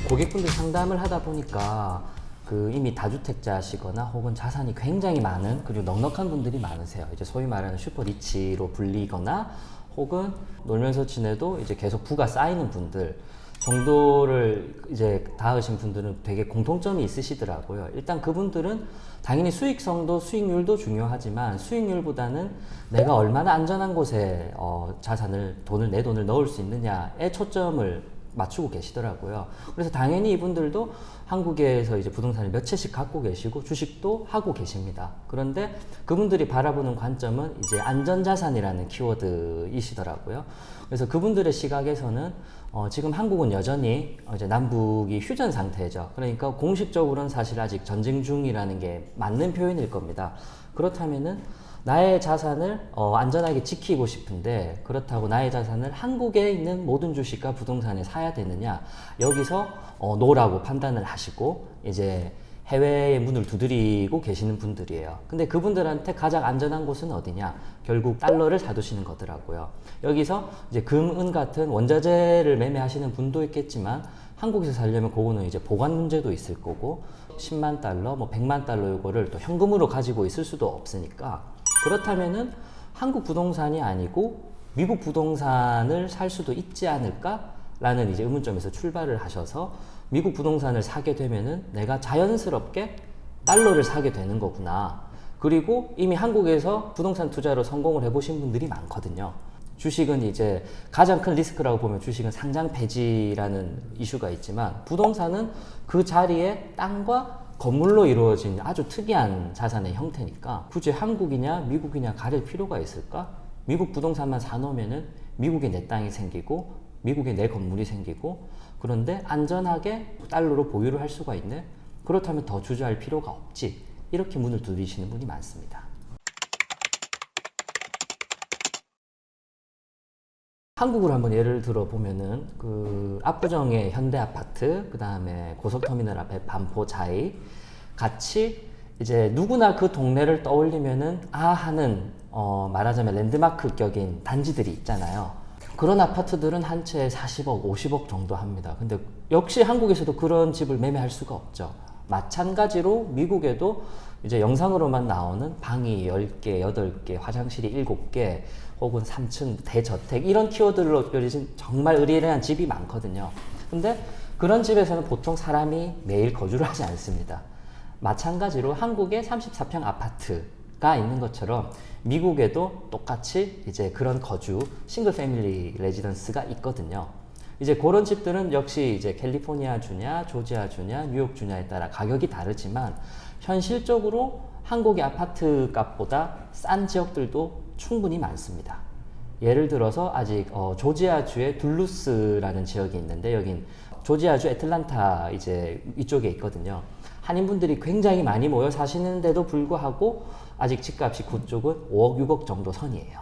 고객분들 상담을 하다 보니까 이미 다주택자시거나 혹은 자산이 굉장히 많은 그리고 넉넉한 분들이 많으세요. 이제 소위 말하는 슈퍼리치로 불리거나 혹은 놀면서 지내도 이제 계속 부가 쌓이는 분들 정도를 이제 닿으신 분들은 되게 공통점이 있으시더라고요. 일단 그분들은 당연히 수익성도 수익률도 중요하지만 수익률보다는 내가 얼마나 안전한 곳에 내 돈을 넣을 수 있느냐에 초점을 맞추고 계시더라고요. 그래서 당연히 이분들도 한국에서 이제 부동산을 몇 채씩 갖고 계시고 주식도 하고 계십니다. 그런데 그분들이 바라보는 관점은 이제 안전자산이라는 키워드이시더라고요. 그래서 그분들의 시각에서는 지금 한국은 여전히 이제 남북이 휴전 상태죠. 그러니까 공식적으로는 사실 아직 전쟁 중이라는 게 맞는 표현일 겁니다. 그렇다면은 나의 자산을 안전하게 지키고 싶은데 그렇다고 나의 자산을 한국에 있는 모든 주식과 부동산에 사야 되느냐, 여기서 노라고 판단을 하시고 이제 해외의 문을 두드리고 계시는 분들이에요. 근데 그분들한테 가장 안전한 곳은 어디냐? 결국 달러를 사두시는 거더라고요. 여기서 이제 금, 은 같은 원자재를 매매하시는 분도 있겠지만 한국에서 살려면 그거는 이제 보관 문제도 있을 거고 10만 달러, 뭐 100만 달러 이거를 또 현금으로 가지고 있을 수도 없으니까, 그렇다면은 한국 부동산이 아니고 미국 부동산을 살 수도 있지 않을까라는 이제 의문점에서 출발을 하셔서 미국 부동산을 사게 되면은 내가 자연스럽게 달러를 사게 되는 거구나. 그리고 이미 한국에서 부동산 투자로 성공을 해보신 분들이 많거든요. 주식은 이제 가장 큰 리스크라고 보면 주식은 상장 폐지라는 이슈가 있지만 부동산은 그 자리에 땅과 건물로 이루어진 아주 특이한 자산의 형태니까 굳이 한국이냐 미국이냐 가릴 필요가 있을까? 미국 부동산만 사놓으면은 미국에 내 땅이 생기고 미국에 내 건물이 생기고, 그런데 안전하게 달러로 보유를 할 수가 있네? 그렇다면 더 주저할 필요가 없지. 이렇게 문을 두드리시는 분이 많습니다. 한국으로 한번 예를 들어 보면은 압구정의 현대아파트, 그 다음에 고속터미널 앞에 반포자이 같이 이제 누구나 그 동네를 떠올리면은 하는 말하자면 랜드마크격인 단지들이 있잖아요. 그런 아파트들은 한 채에 40억, 50억 정도 합니다. 근데 역시 한국에서도 그런 집을 매매할 수가 없죠. 마찬가지로 미국에도 이제 영상으로만 나오는 방이 10개, 8개, 화장실이 7개, 혹은 3층 대저택 이런 키워드로 그려진 정말 의리의리한 집이 많거든요. 근데 그런 집에서는 보통 사람이 매일 거주를 하지 않습니다. 마찬가지로 한국에 34평 아파트가 있는 것처럼 미국에도 똑같이 이제 그런 거주 싱글 패밀리 레지던스가 있거든요. 이제 그런 집들은 역시 이제 캘리포니아 주냐, 조지아 주냐, 뉴욕 주냐에 따라 가격이 다르지만 현실적으로 한국의 아파트 값보다 싼 지역들도 충분히 많습니다. 예를 들어서 아직 조지아주의 둘루스라는 지역이 있는데 여긴 조지아주 애틀란타 이제 이쪽에 있거든요. 한인분들이 굉장히 많이 모여 사시는데도 불구하고 아직 집값이 그쪽은 5억, 6억 정도 선이에요.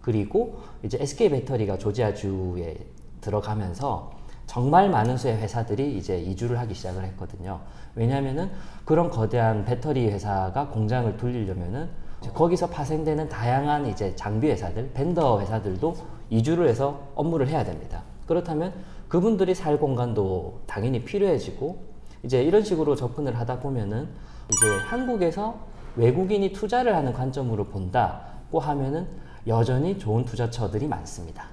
그리고 이제 SK 배터리가 조지아주에 들어가면서 정말 많은 수의 회사들이 이제 이주를 하기 시작을 했거든요. 왜냐하면은 그런 거대한 배터리 회사가 공장을 돌리려면은 거기서 파생되는 다양한 이제 장비 회사들, 벤더 회사들도 이주를 해서 업무를 해야 됩니다. 그렇다면 그분들이 살 공간도 당연히 필요해지고, 이제 이런 식으로 접근을 하다 보면은 이제 한국에서 외국인이 투자를 하는 관점으로 본다고 하면은 여전히 좋은 투자처들이 많습니다.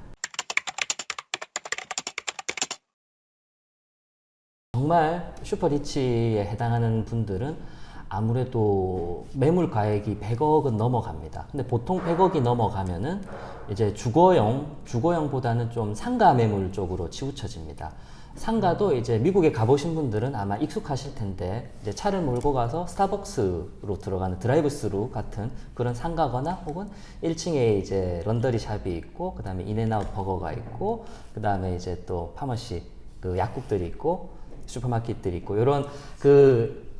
정말 슈퍼리치에 해당하는 분들은 아무래도 매물 가액이 100억은 넘어갑니다. 근데 보통 100억이 넘어가면은 이제 주거용보다는 좀 상가 매물 쪽으로 치우쳐집니다. 상가도 이제 미국에 가보신 분들은 아마 익숙하실 텐데 이제 차를 몰고 가서 스타벅스로 들어가는 드라이브 스루 같은 그런 상가거나 혹은 1층에 이제 런더리 샵이 있고 그 다음에 인앤아웃 버거가 있고 그 다음에 이제 또 파머시 약국들이 있고 슈퍼마켓들이 있고 이런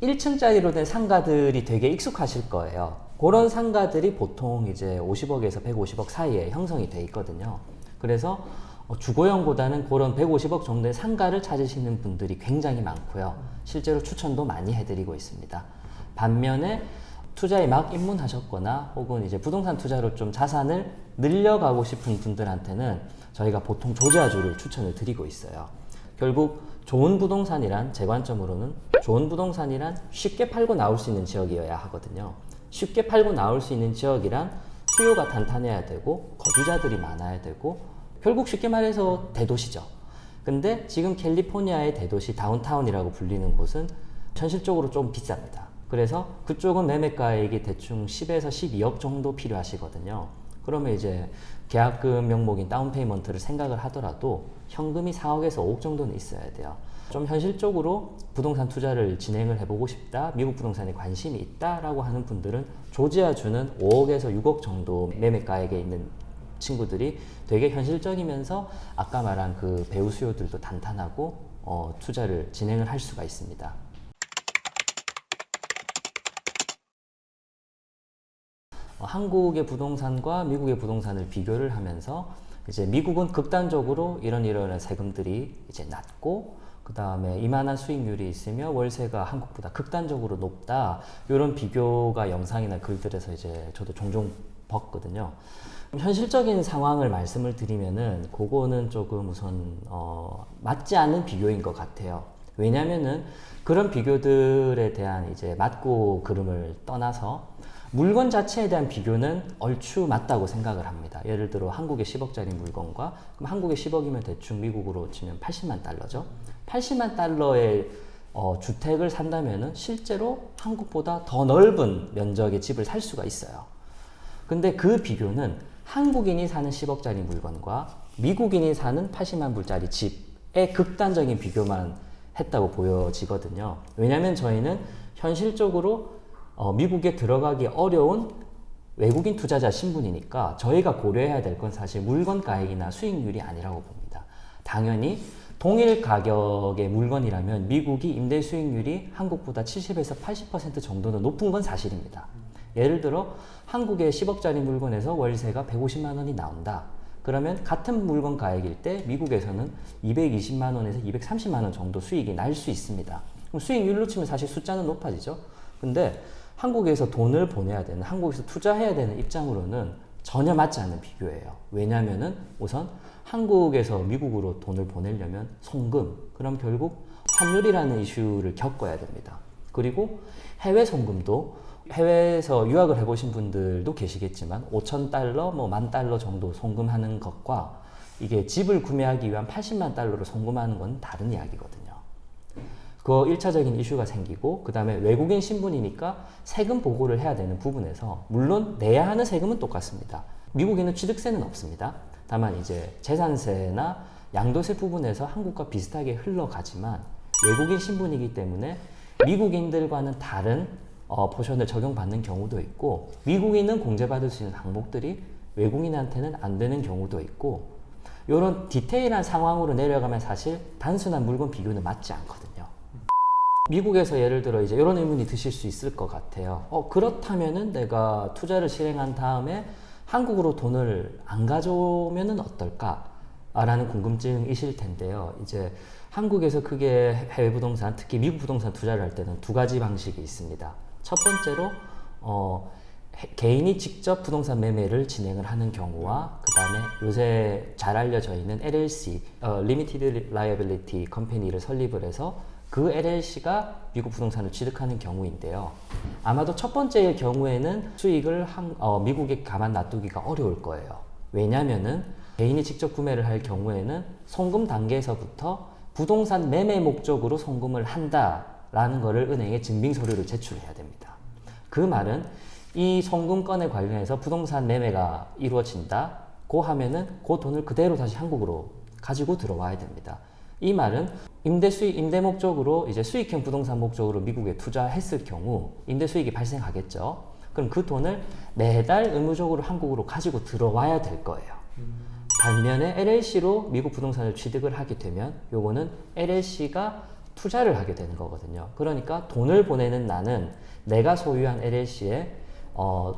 1층짜리로 된 상가들이 되게 익숙하실 거예요. 그런 상가들이 보통 이제 50억에서 150억 사이에 형성이 돼 있거든요. 그래서 주거용보다는 그런 150억 정도의 상가를 찾으시는 분들이 굉장히 많고요. 실제로 추천도 많이 해드리고 있습니다. 반면에 투자에 막 입문하셨거나 혹은 이제 부동산 투자로 좀 자산을 늘려가고 싶은 분들한테는 저희가 보통 조지아주를 추천을 드리고 있어요. 결국 좋은 부동산이란 제 관점으로는 좋은 부동산이란 쉽게 팔고 나올 수 있는 지역이어야 하거든요. 쉽게 팔고 나올 수 있는 지역이란 수요가 탄탄해야 되고 거주자들이 많아야 되고 결국 쉽게 말해서 대도시죠. 근데 지금 캘리포니아의 대도시 다운타운이라고 불리는 곳은 현실적으로 좀 비쌉니다. 그래서 그쪽은 매매가액이 대충 10에서 12억 정도 필요하시거든요. 그러면 이제 계약금 명목인 다운페이먼트를 생각을 하더라도 현금이 4억에서 5억 정도는 있어야 돼요. 좀 현실적으로 부동산 투자를 진행을 해보고 싶다, 미국 부동산에 관심이 있다라고 하는 분들은 조지아주는 5억에서 6억 정도 매매가액에 있는 친구들이 되게 현실적이면서 아까 말한 그 배우 수요들도 탄탄하고 투자를 진행을 할 수가 있습니다. 한국의 부동산과 미국의 부동산을 비교를 하면서 이제 미국은 극단적으로 이런 세금들이 이제 낮고 그 다음에 이만한 수익률이 있으며 월세가 한국보다 극단적으로 높다, 이런 비교가 영상이나 글들에서 이제 저도 종종 봤거든요. 현실적인 상황을 말씀을 드리면은 그거는 조금 우선 맞지 않는 비교인 것 같아요. 왜냐면은 그런 비교들에 대한 이제 맞고 그름을 떠나서 물건 자체에 대한 비교는 얼추 맞다고 생각을 합니다. 예를 들어 한국의 10억짜리 물건과, 그럼 한국의 10억이면 대충 미국으로 치면 80만 달러죠. 80만 달러의 주택을 산다면은 실제로 한국보다 더 넓은 면적의 집을 살 수가 있어요. 근데 그 비교는 한국인이 사는 10억짜리 물건과 미국인이 사는 80만 불짜리 집의 극단적인 비교만 했다고 보여지거든요. 왜냐하면 저희는 현실적으로 미국에 들어가기 어려운 외국인 투자자 신분이니까 저희가 고려해야 될 건 사실 물건 가액이나 수익률이 아니라고 봅니다. 당연히 동일 가격의 물건이라면 미국이 임대 수익률이 한국보다 70에서 80% 정도는 높은 건 사실입니다. 예를 들어 한국의 10억짜리 물건에서 월세가 150만 원이 나온다. 그러면 같은 물건 가액일 때 미국에서는 220만 원에서 230만 원 정도 수익이 날 수 있습니다. 그럼 수익률로 치면 사실 숫자는 높아지죠. 근데 한국에서 돈을 보내야 되는, 한국에서 투자해야 되는 입장으로는 전혀 맞지 않는 비교예요. 왜냐면은 우선 한국에서 미국으로 돈을 보내려면 송금, 그럼 결국 환율이라는 이슈를 겪어야 됩니다. 그리고 해외 송금도 해외에서 유학을 해보신 분들도 계시겠지만 5,000달러, 뭐 10,000달러 정도 송금하는 것과 이게 집을 구매하기 위한 80만 달러를 송금하는 건 다른 이야기거든요. 그 1차적인 이슈가 생기고, 그 다음에 외국인 신분이니까 세금 보고를 해야 되는 부분에서 물론 내야 하는 세금은 똑같습니다. 미국에는 취득세는 없습니다. 다만 이제 재산세나 양도세 부분에서 한국과 비슷하게 흘러가지만 외국인 신분이기 때문에 미국인들과는 다른 포션을 적용받는 경우도 있고, 미국인은 공제받을 수 있는 항목들이 외국인한테는 안 되는 경우도 있고, 이런 디테일한 상황으로 내려가면 사실 단순한 물건 비교는 맞지 않거든요. 미국에서 예를 들어 이제 이런 의문이 드실 수 있을 것 같아요. 그렇다면은 내가 투자를 실행한 다음에 한국으로 돈을 안 가져오면은 어떨까? 라는 궁금증이실 텐데요. 이제 한국에서 크게 해외 부동산, 특히 미국 부동산 투자를 할 때는 두 가지 방식이 있습니다. 첫 번째로 개인이 직접 부동산 매매를 진행을 하는 경우와, 그 다음에 요새 잘 알려져 있는 LLC, Limited Liability Company를 설립을 해서 그 LLC가 미국 부동산을 취득하는 경우인데요. 아마도 첫 번째의 경우에는 수익을 미국에 가만 놔두기가 어려울 거예요. 왜냐면은 개인이 직접 구매를 할 경우에는 송금 단계에서부터 부동산 매매 목적으로 송금을 한다라는 것을 은행에 증빙 서류를 제출해야 됩니다. 그 말은 이 송금건에 관련해서 부동산 매매가 이루어진다고 하면은 그 돈을 그대로 다시 한국으로 가지고 들어와야 됩니다. 이 말은 임대 목적으로 이제 수익형 부동산 목적으로 미국에 투자했을 경우 임대 수익이 발생하겠죠. 그럼 그 돈을 매달 의무적으로 한국으로 가지고 들어와야 될 거예요. 반면에 LLC로 미국 부동산을 취득을 하게 되면 요거는 LLC가 투자를 하게 되는 거거든요. 그러니까 돈을 보내는 나는 내가 소유한 LLC에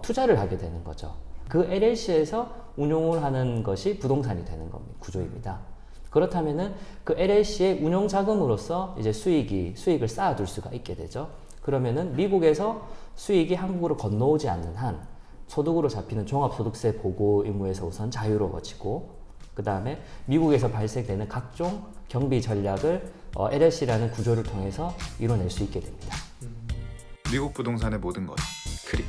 투자를 하게 되는 거죠. 그 LLC에서 운용을 하는 것이 부동산이 되는 겁니다. 구조입니다. 그렇다면은 그 LLC의 운용 자금으로서 이제 수익을 쌓아둘 수가 있게 되죠. 그러면은 미국에서 수익이 한국으로 건너오지 않는 한 소득으로 잡히는 종합소득세 보고 의무에서 우선 자유로워지고, 그 다음에 미국에서 발생되는 각종 경비 전략을 LLC라는 구조를 통해서 이뤄낼 수 있게 됩니다. 미국 부동산의 모든 것, 크립.